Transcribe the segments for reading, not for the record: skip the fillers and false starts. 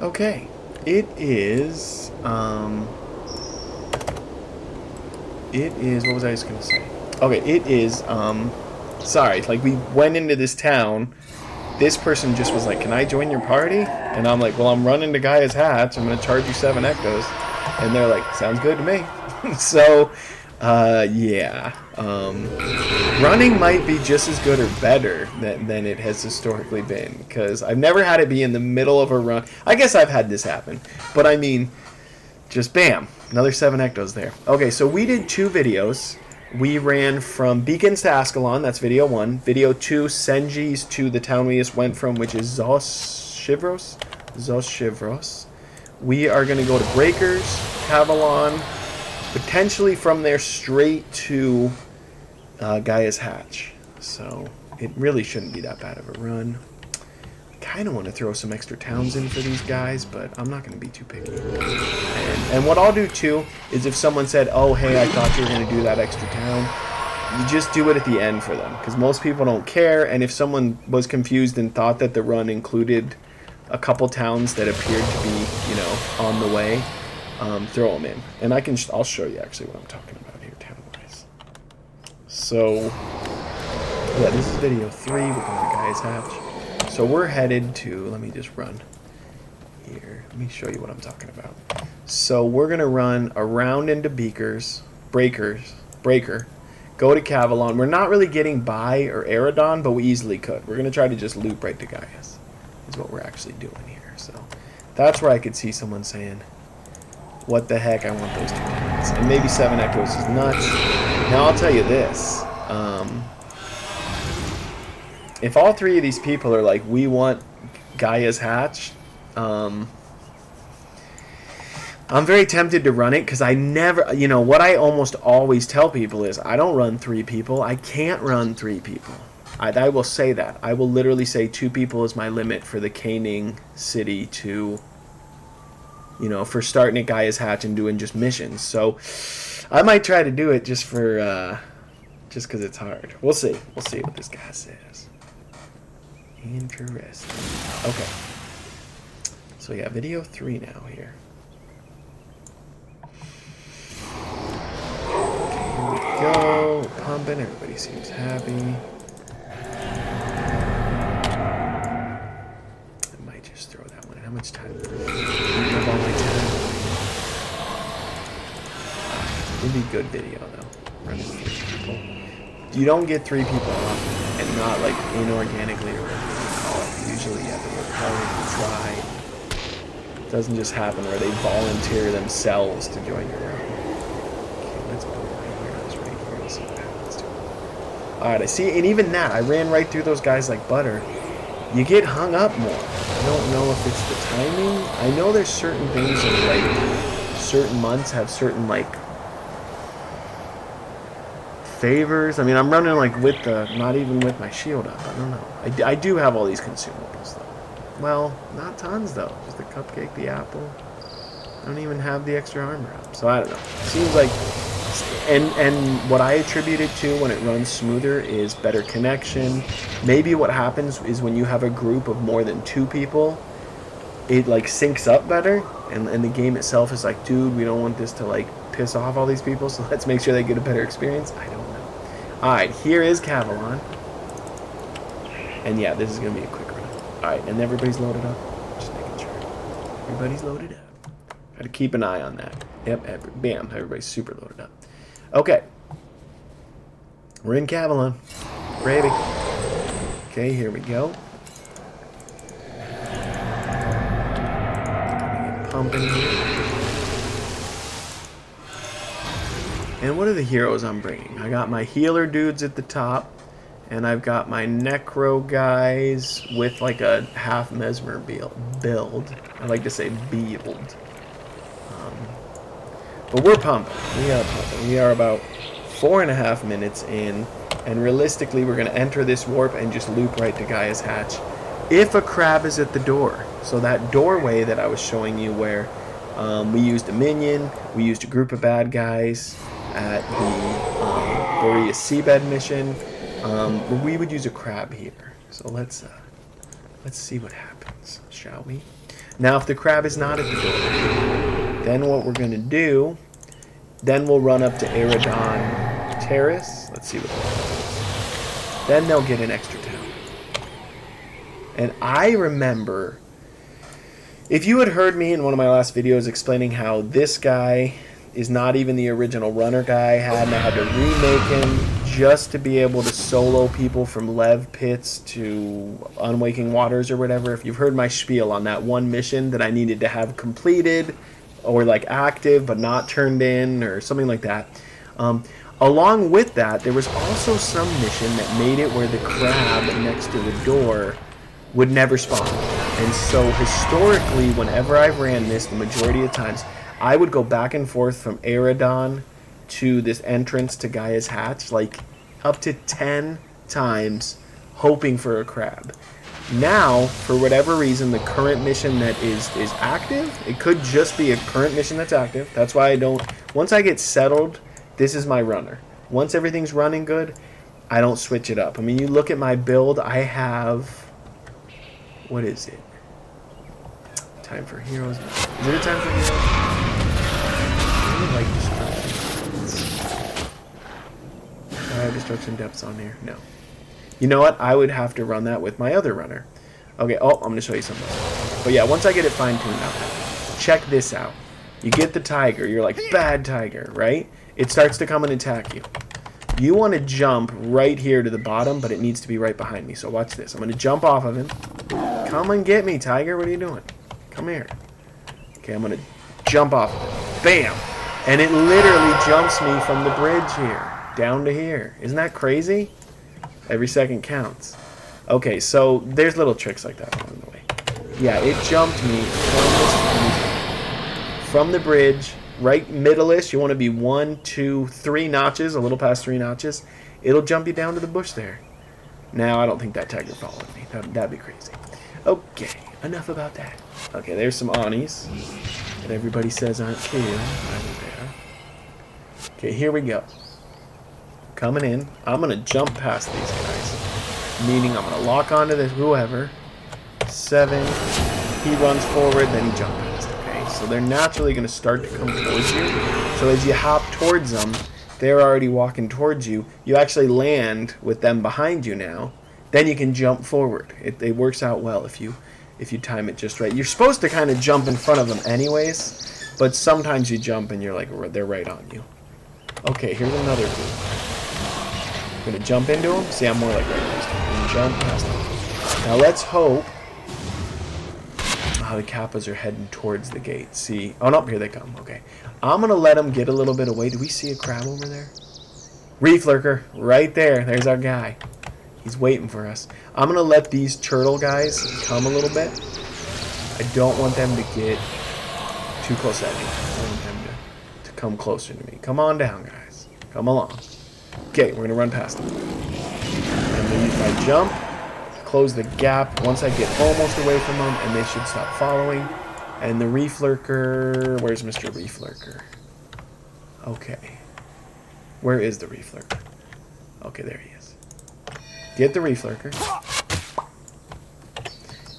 Okay. It is, what was I just gonna say? Okay, it is, sorry, like, we went into this town, this person just was like, can I join your party? And I'm like, well, I'm running to Gaia's Hatch, I'm gonna charge you 7 ectos. And they're like, sounds good to me. So, yeah. Running might be just as good or better than it has historically been, because I've never had it be in the middle of a run. I guess I've had this happen, but I mean, just bam, another 7 ectos there. Okay, so we did 2 videos. We ran from Beacons to Ascalon, that's video 1. Video 2, Senji's to the town we just went from, which is Zos Shivros. We are going to go to Breakers, Cavalon, potentially from there straight to Gaia's Hatch. So it really shouldn't be that bad of a run. Kind of want to throw some extra towns in for these guys, but I'm not going to be too picky. And what I'll do too is if someone said, oh hey, I thought you were going to do that extra town, you just do it at the end for them, because most people don't care. And if someone was confused and thought that the run included a couple towns that appeared to be, you know, on the way, throw them in. And I'll show you actually what I'm talking about here town-wise. So yeah, this is video 3. We're going to Gaia's Hatch. So we're headed to, let me just run here. Let me show you what I'm talking about. So we're going to run around into Breaker, go to Cavalon. We're not really getting by or Eridon, but we easily could. We're going to try to just loop right to Gaia's, is what we're actually doing here. So that's where I could see someone saying, what the heck, I want those 2 towns. And maybe 7 Echoes is nuts. Now I'll tell you this. If all 3 of these people are like, we want Gaia's Hatch, I'm very tempted to run it, because I never, you know, what I almost always tell people is, I don't run 3 people. I can't run 3 people. I will say that. I will literally say 2 people is my limit for the caning city to, you know, for starting at Gaia's Hatch and doing just missions. So I might try to do it just for, just because it's hard. We'll see. We'll see what this guy says. Interesting. Okay. So yeah, video 3 now here. Okay, here we go. We're pumping. Everybody seems happy. I might just throw that one in. How much time? Have all my time. It'd be good video though. Running 3 people. You don't get 3 people often, and not like inorganically or whatever you call it. Usually you have to work hard and try. It doesn't just happen where they volunteer themselves to join your round. Okay, let's put it right here. Let's right here and see what happens to it. Alright, I see, and even that, I ran right through those guys like butter. You get hung up more. I don't know if it's the timing. I know there's certain things that, like, certain months have certain, like, favors. I mean, I'm running like with the, not even with my shield up. I don't know. I do have all these consumables though. Well, not tons though. Just the cupcake, the apple. I don't even have the extra armor up. So I don't know. Seems like, and what I attribute it to when it runs smoother is better connection. Maybe what happens is when you have a group of more than 2 people, it like syncs up better, and the game itself is like, dude, we don't want this to like piss off all these people, so let's make sure they get a better experience. I don't know. Alright, here is Cavalon. And yeah, this is going to be a quick run. Alright, and everybody's loaded up. Just making sure. Everybody's loaded up. Got to keep an eye on that. Yep, bam, everybody's super loaded up. Okay. We're in Cavalon. Gravy. Okay, here we go. Get pumping here. And what are the heroes I'm bringing? I got my healer dudes at the top, and I've got my necro guys with like a half mesmer build. I like to say build. But we're pumping. We are pumping. We are about 4.5 minutes in, and realistically we're going to enter this warp and just loop right to Gaia's Hatch. If a crab is at the door. So that doorway that I was showing you where we used a minion, we used a group of bad guys at the Boreas Seabed mission, we would use a crab here. So let's see what happens, shall we? Now, if the crab is not at the door, then what we're going to do, then we'll run up to Aerodon Terrace. Let's see what that is. Then they'll get an extra town. And I remember, if you had heard me in one of my last videos explaining how this guy is not even the original runner guy I had, and I had to remake him just to be able to solo people from Lev Pits to Unwaking Waters or whatever. If you've heard my spiel on that one mission that I needed to have completed or like active but not turned in or something like that. Along with that, there was also some mission that made it where the crab next to the door would never spawn. And so historically, whenever I've ran this, the majority of times, I would go back and forth from Aerodon to this entrance to Gaia's Hatch, like up to 10 times, hoping for a crab. Now, for whatever reason, the current mission that is active, it could just be a current mission that's active. That's why I don't, once I get settled, this is my runner. Once everything's running good, I don't switch it up. I mean, you look at my build, I have, what is it? Time for Heroes. Is it a Time for Heroes? Like destruction. Do I have destruction depths on here? No. You know what? I would have to run that with my other runner. Okay, oh, I'm going to show you something. But yeah, once I get it fine-tuned now, check this out. You get the tiger. You're like, bad tiger, right? It starts to come and attack you. You want to jump right here to the bottom, but it needs to be right behind me. So watch this. I'm going to jump off of him. Come and get me, tiger. What are you doing? Come here. Okay, I'm going to jump off of it. Bam! And it literally jumps me from the bridge here down to here. Isn't that crazy? Every second counts. Okay, so there's little tricks like that along the way. Yeah, it jumped me from the bridge, right middle-ish. You want to be 1, 2, 3 notches, a little past 3 notches. It'll jump you down to the bush there. Now, I don't think that tiger followed me. That'd be crazy. Okay, enough about that. Okay, there's some Anis that everybody says aren't killed. Okay, here we go. Coming in. I'm going to jump past these guys. Meaning I'm going to lock onto this whoever. 7. He runs forward, then he jumps past. Okay, so they're naturally going to start to come towards you. So as you hop towards them, they're already walking towards you. You actually land with them behind you now. Then you can jump forward. It works out well if you time it just right. You're supposed to kind of jump in front of them anyways, but sometimes you jump and you're like, they're right on you. Okay, here's another group. I'm going to jump into them. See, I'm more like right next to them. And jump past them. Now let's hope. Oh, the Kappas are heading towards the gate. See. Oh, no, here they come. Okay. I'm going to let them get a little bit away. Do we see a crab over there? Reef lurker. Right there. There's our guy. He's waiting for us. I'm going to let these turtle guys come a little bit. I don't want them to get too close at me. I want them to come closer to me. Come on down, guys. Come along. Okay, we're going to run past them. And then if I jump, close the gap once I get almost away from them, and they should stop following. And the reef lurker... Where's Mr. Reef Lurker? Okay. Where is the reef lurker? Okay, there he is. Get the reef lurker.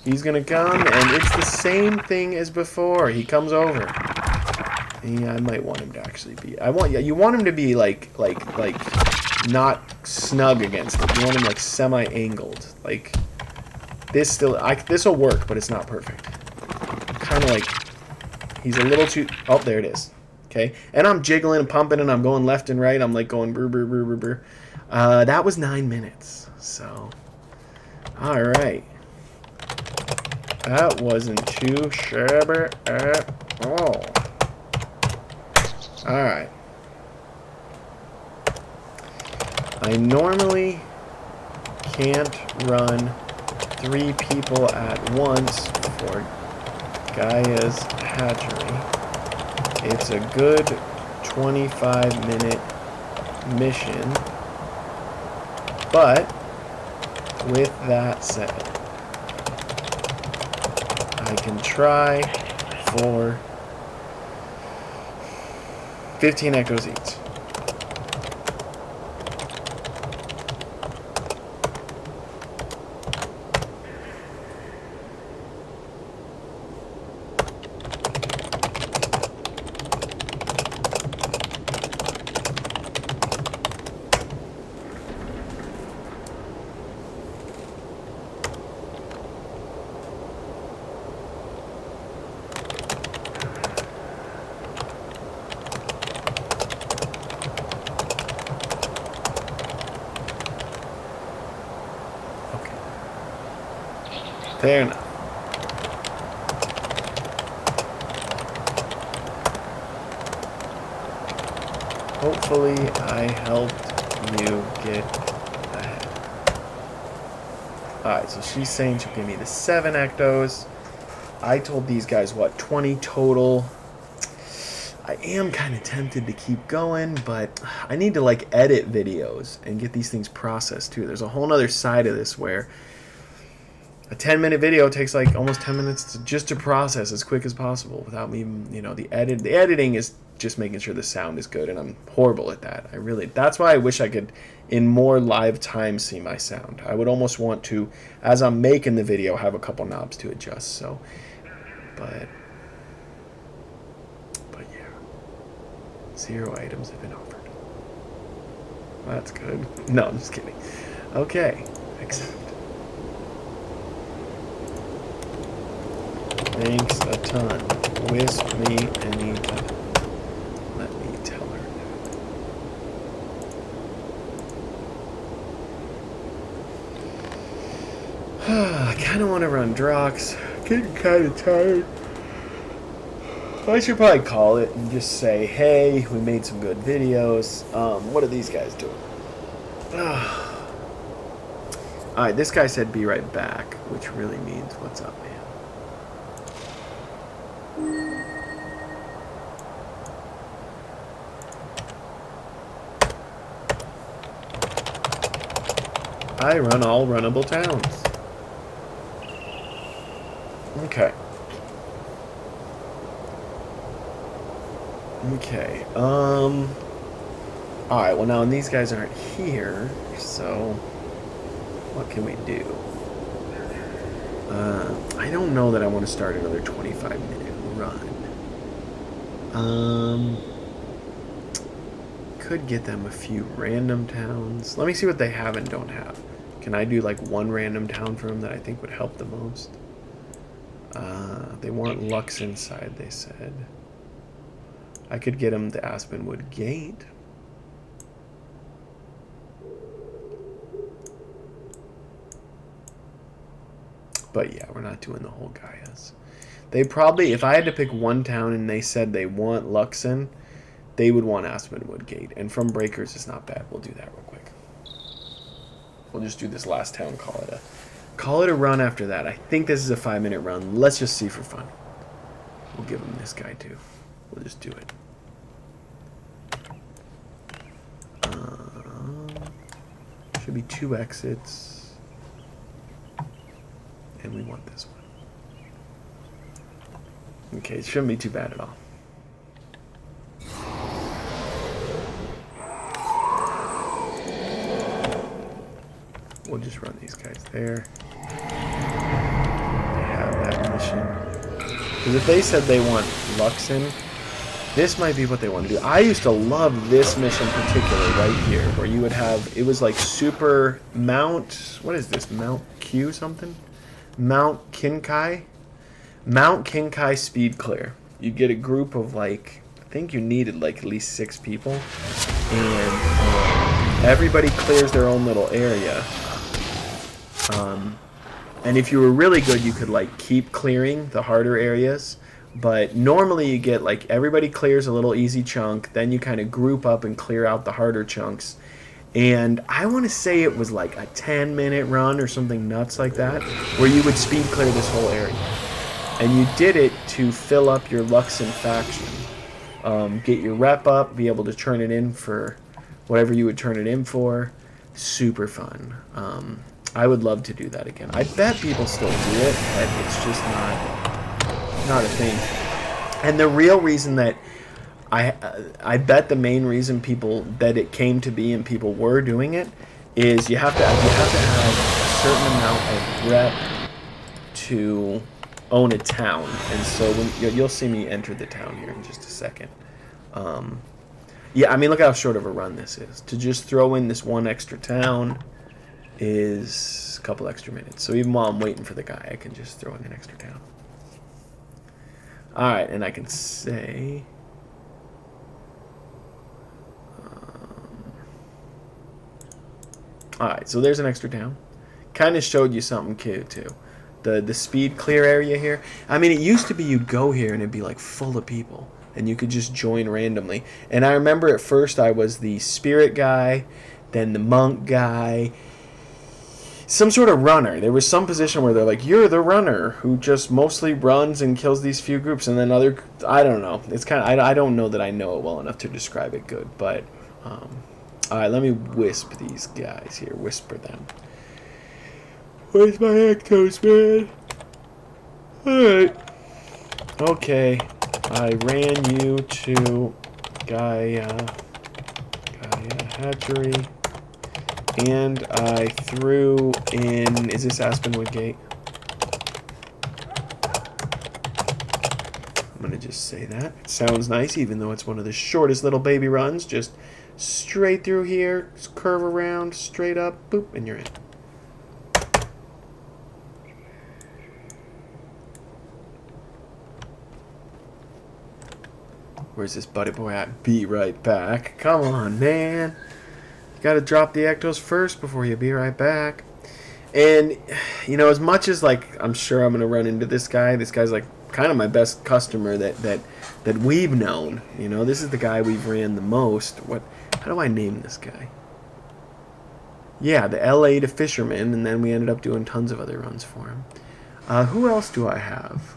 He's gonna come, and it's the same thing as before. He comes over. Yeah, I might want him to actually be. You want him to be like not snug against it. You want him like semi-angled. Like this this will work, but it's not perfect. Kind of like he's a little too. Oh, there it is. Okay, and I'm jiggling and pumping, and I'm going left and right. I'm like going brr brr brr brr brr. That was 9 minutes. So, all right. That wasn't too shabby at all. Alright. I normally can't run 3 people at once for Gaia's hatchery. It's a good 25-minute mission. But, with that said, I can try for 15 echoes each. Fair enough. Hopefully I helped you get ahead. Alright, so she's saying she'll give me the 7 ectos. I told these guys, what, 20 total? I am kind of tempted to keep going, but I need to, like, edit videos and get these things processed, too. There's a whole other side of this where a 10-minute video takes, like, almost 10 minutes just to process as quick as possible without me, you know, the editing is just making sure the sound is good, and I'm horrible at that. That's why I wish I could, in more live time, see my sound. I would almost want to, as I'm making the video, have a couple knobs to adjust, so, but yeah. 0 items have been offered. Well, that's good. No, I'm just kidding. Okay, accept. Thanks a ton. Wisp me anytime. Let me tell her that. I kind of want to run Drox. Getting kind of tired. I should probably call it and just say, hey, we made some good videos. What are these guys doing? Alright, this guy said be right back, which really means what's up, man. I run all runnable towns. Okay. Okay. Alright, well now these guys aren't here, so what can we do? I don't know that I want to start another 25-minute run. Could get them a few random towns. Let me see what they have and don't have. Can I do like one random town for them that I think would help the most? They want Lux inside, they said. I could get them the Aspenwood Gate. But yeah, we're not doing the whole Gaias. They probably, if I had to pick one town and they said they want Luxon, they would want Aspenwood Gate. And from Breakers is not bad. We'll do that real quick. We'll just do this last town, call it a run after that. I think this is a 5-minute run. Let's just see for fun. We'll give him this guy too. We'll just do it. Should be 2 exits. And we want this one. Okay, it shouldn't be too bad at all. We'll just run these guys there. They have that mission. Because if they said they want Luxon, this might be what they want to do. I used to love this mission particularly right here, where you would have, it was like super Mount, what is this, Mount Q something? Mount Kinkai? Mount Kinkai speed clear. You get a group of like, I think you needed like at least 6 people, and everybody clears their own little area. And if you were really good, you could like keep clearing the harder areas. But normally you get like everybody clears a little easy chunk, then you kind of group up and clear out the harder chunks. And I want to say it was like a 10-minute run or something nuts like that, where you would speed clear this whole area. And you did it to fill up your Luxon faction. Get your rep up, be able to turn it in for whatever you would turn it in for. Super fun. I would love to do that again. I bet people still do it, but it's just not a thing. And the real reason that I bet the main reason that it came to be and people were doing it is you have to have a certain amount of rep to own a town. And so when you'll see me enter the town here in just a second. Yeah, I mean, look how short of a run this is. To just throw in this one extra town is a couple extra minutes. So even while I'm waiting for the guy, I can just throw in an extra town. Alright, and I can say... Alright, so there's an extra town. Kind of showed you something cute, too. the speed clear area here. I mean, it used to be you'd go here and it'd be like full of people, and you could just join randomly. And I remember at first I was the spirit guy, then the monk guy, some sort of runner. There was some position where they're like, you're the runner who just mostly runs and kills these few groups, and then other, I don't know. It's kind of, I don't know that I know it well enough to describe it good, but all right, let me wisp these guys here, whisper them. Where's my Ectos, man? Alright. Okay. I ran you to Gaia Hatchery. And I threw in... Is this Aspenwood Gate? I'm going to just say that. It sounds nice, even though it's one of the shortest little baby runs. Just straight through here, curve around, straight up, boop, and you're in. Where's this buddy boy at? Be right back. Come on, man. You gotta drop the Ectos first before you be right back. And, you know, as much as, like, I'm sure I'm gonna run into this guy's, like, kind of my best customer that we've known. You know, this is the guy we've ran the most. How do I name this guy? Yeah, the LA to Fisherman, and then we ended up doing tons of other runs for him. Who else do I have?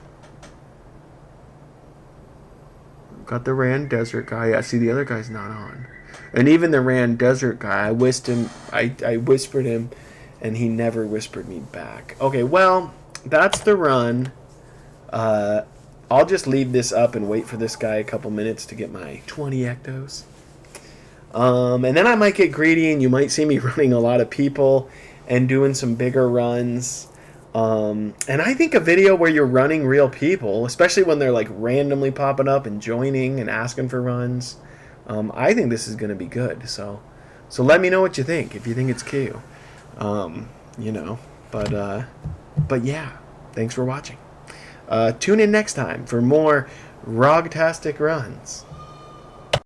Got the Rand Desert guy. Yeah, see, the other guy's not on. And even the Rand Desert guy, I whispered him, and he never whispered me back. Okay, well, that's the run. I'll just leave this up and wait for this guy a couple minutes to get my 20 Ectos. And then I might get greedy, and you might see me running a lot of people and doing some bigger runs. And I think a video where you're running real people, especially when they're like randomly popping up and joining and asking for runs, I think this is going to be good. So let me know what you think, if you think it's cute. You know, but yeah, thanks for watching. Tune in next time for more Rogtastic runs.